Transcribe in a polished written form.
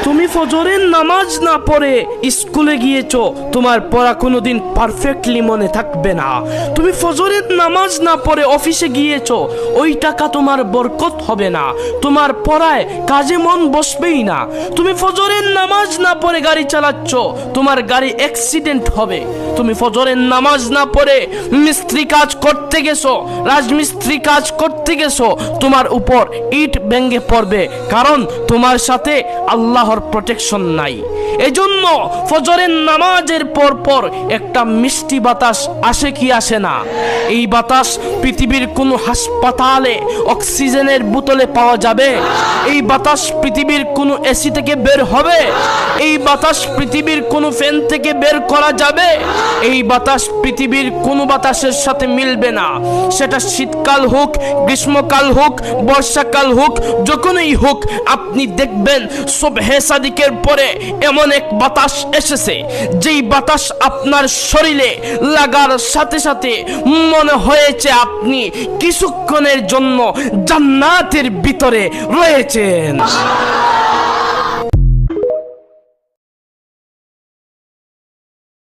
তুমি ফজরের নামাজ না পড়ে স্কুলে গিয়েছো, তোমার পড়া কোনোদিন পারফেক্টলি মনে থাকবে না। তুমি ফজরের নামাজ না পড়ে অফিসে গিয়েছো, ওই টাকা তোমার বরকত হবে না, তোমার পড়ায় কাজে মন বসবেই না। তুমি ফজরের নামাজ না পড়ে গাড়ি চালাচ্ছ, তোমার গাড়ি অ্যাক্সিডেন্ট হবে। তুমি ফজরের নামাজ না পড়ে মিস্ত্রি কাজ করতে গেছো, রাজমিস্ত্রি কাজ করতে গেছো, তোমার উপর ইট ভেঙে পড়বে, কারণ তোমার সাথে আল্লাহর প্রোটেকশন নাই। এজন্য ফজরের নামাজের পর পর একটা মিষ্টি বাতাস আসে কি আসে না? এই বাতাস পৃথিবীর কোনো হাসপাতালে অক্সিজেনের বোতলে পাওয়া যাবে? এই বাতাস পৃথিবীর কোনো এসি থেকে বের হবে? এই বাতাস পৃথিবীর কোনো ফ্যান থেকে বের করা যাবে? এই বাতাস পৃথিবীর কোনো বাতাসের সাথে মিলবে না। সেটা শীতকাল হোক, গ্রীষ্মকাল হোক, বর্ষাকাল হোক, যখনই হোক, আপনি দেখবেন সুবহে সাদিকের পরে এমন এক বাতাস এসেছে, যেই বাতাস আপনার শরীরে লাগার সাথে সাথে মনে হয়েছে আপনি কিছুক্ষণের জন্য জান্নাতের ভিতরে রয়েছেন।